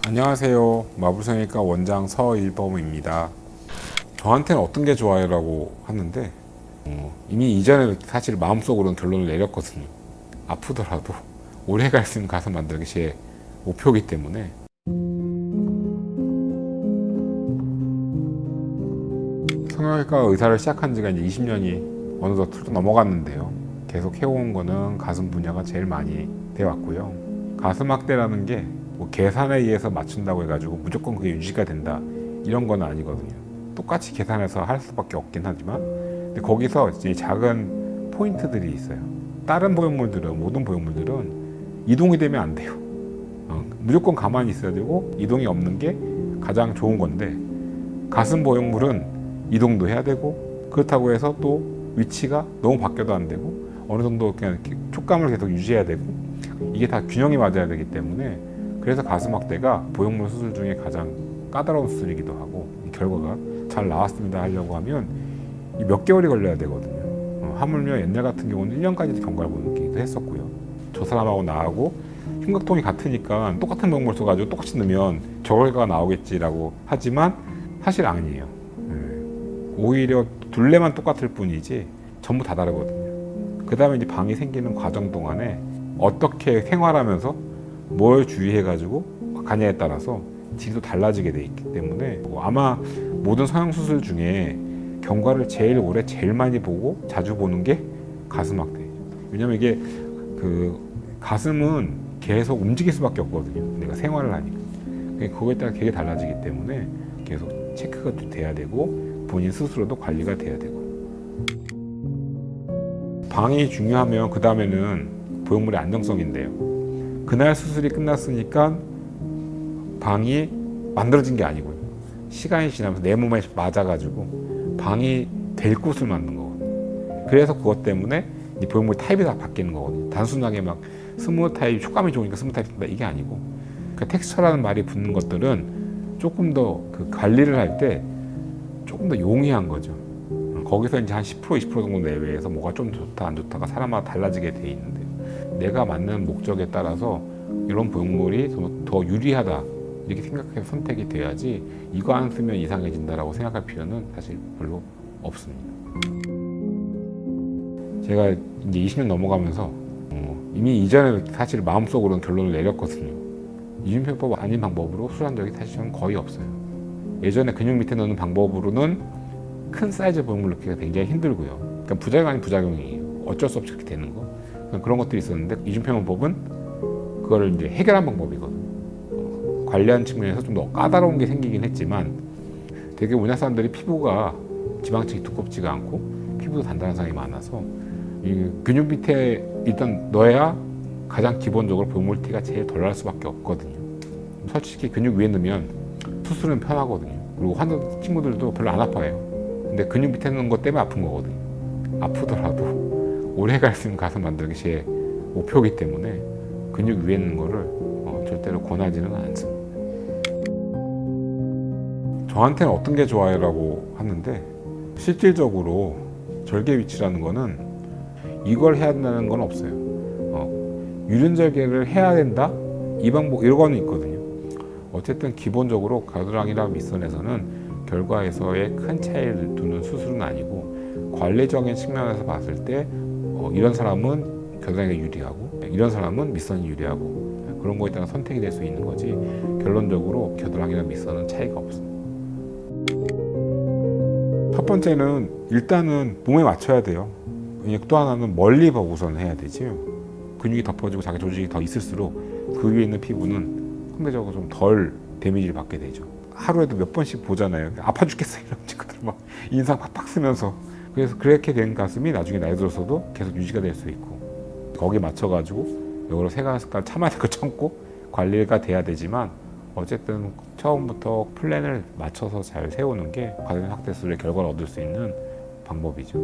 안녕하세요. 마블성형외과 원장 서일범입니다. 저한테는 어떤 게 좋아요라고 하는데 이미 이전에 사실 마음속으로는 결론을 내렸거든요. 아프더라도 오래 갈 수 있는 가슴 만들기 제 목표이기 때문에. 성형외과 의사를 시작한 지가 이제 20년이 어느덧 넘어갔는데요. 계속 해온 거는 가슴 분야가 제일 많이 돼 왔고요. 가슴 확대라는 게 뭐 계산에 의해서 맞춘다고 해가지고 무조건 그게 유지가 된다 이런 건 아니거든요. 똑같이 계산해서 할 수밖에 없긴 하지만, 근데 거기서 이제 작은 포인트들이 있어요. 다른 보형물들은, 모든 보형물들은 이동이 되면 안 돼요. 무조건 가만히 있어야 되고 이동이 없는 게 가장 좋은 건데, 가슴 보형물은 이동도 해야 되고, 그렇다고 해서 또 위치가 너무 바뀌어도 안 되고, 어느 정도 그냥 촉감을 계속 유지해야 되고, 이게 다 균형이 맞아야 되기 때문에, 그래서 가슴 확대가 보형물 수술 중에 가장 까다로운 수술이기도 하고, 이 결과가 잘 나왔습니다 하려고 하면 몇 개월이 걸려야 되거든요. 하물며 옛날 같은 경우는 1년까지도 경과를 보기도 했었고요. 저 사람하고 나하고 흉곽통이 같으니까 똑같은 보형물 써가지고 똑같이 넣으면 저 결과가 나오겠지라고 하지만 사실 아니에요. 오히려 둘레만 똑같을 뿐이지 전부 다 다르거든요. 그 다음에 이제 방이 생기는 과정 동안에 어떻게 생활하면서 뭘 주의해가지고 가냐에 따라서 질도 달라지게 돼 있기 때문에, 아마 모든 성형수술 중에 경과를 제일 오래 제일 많이 보고 자주 보는 게 가슴 확대예요. 왜냐면 이게 가슴은 계속 움직일 수밖에 없거든요. 내가 생활을 하니까. 그거에 따라 되게 달라지기 때문에 계속 체크가 돼야 되고 본인 스스로도 관리가 돼야 되고. 방이 중요하면 그 다음에는 보형물의 안정성인데요. 그날 수술이 끝났으니까 방이 만들어진 게 아니고요. 시간이 지나면서 내 몸에 맞아가지고 방이 될 곳을 만든 거거든요. 그래서 그것 때문에 이 보형물 타입이 다 바뀌는 거거든요. 단순하게 막 스무 타입, 촉감이 좋으니까 스무 타입 쓴다 이게 아니고, 그 텍스처라는 말이 붙는 것들은 조금 더 그 관리를 할 때 조금 더 용이한 거죠. 거기서 이제 한 10%, 20% 정도 내외에서 뭐가 좀 좋다 안 좋다가 사람마다 달라지게 돼 있는데, 내가 맞는 목적에 따라서 이런 보형물이 더 유리하다 이렇게 생각해서 선택이 돼야지, 이거 안 쓰면 이상해진다라고 생각할 필요는 사실 별로 없습니다. 제가 이제 20년 넘어가면서 이미 이전에 사실 마음속으로는 결론을 내렸거든요. 이중평법 아닌 방법으로 수술한 적이 사실은 거의 없어요. 예전에 근육 밑에 넣는 방법으로는 큰 사이즈 보형물 넣기가 굉장히 힘들고요. 그러니까 부작용 아닌 부작용이에요. 어쩔 수 없이 그렇게 되는 거. 그런 것들이 있었는데, 이중평원법은 그거를 이제 해결한 방법이거든요. 관리하는 측면에서 좀 더 까다로운 게 생기긴 했지만, 되게 우리나라 사람들이 피부가 지방층이 두껍지가 않고 피부도 단단한 사람이 많아서 이 근육 밑에 일단 넣어야 가장 기본적으로 보형물 티가 제일 덜 날 수밖에 없거든요. 솔직히 근육 위에 넣으면 수술은 편하거든요. 그리고 환자 친구들도 별로 안 아파요. 근데 근육 밑에 넣는 것 때문에 아픈 거거든요. 아프더라도 오래 갈 수 있는 가슴 만들기 제 목표이기 때문에 근육 위에 있는 거를 절대로 권하지는 않습니다. 저한테는 어떤 게 좋아요라고 하는데, 실질적으로 절개 위치라는 거는 이걸 해야 된다는 건 없어요. 유륜절개를 해야 된다? 이 방법, 이거는 있거든요. 어쨌든 기본적으로 겨드랑이랑 밑선에서는 결과에서의 큰 차이를 두는 수술은 아니고, 관리적인 측면에서 봤을 때 이런 사람은 겨드랑이가 유리하고 이런 사람은 밑선이 유리하고, 그런 거에 따라 선택이 될 수 있는 거지, 결론적으로 겨드랑이랑 밑선은 차이가 없습니다. 첫 번째는 일단은 몸에 맞춰야 돼요. 또 하나는 멀리 보고선 해야 되지요. 근육이 덮어지고 자기 조직이 더 있을수록 그 위에 있는 피부는 상대적으로 좀 덜 데미지를 받게 되죠. 하루에도 몇 번씩 보잖아요. 아파 죽겠어 이런 친구들 막 인상 팍팍 쓰면서. 그래서 그렇게 된 가슴이 나중에 나이 들어서도 계속 유지가 될 수 있고, 거기에 맞춰가지고 여러 생활 참아야 될 거 참고 관리가 돼야 되지만, 어쨌든 처음부터 플랜을 맞춰서 잘 세우는 게 가슴 확대 수술의 결과를 얻을 수 있는 방법이죠.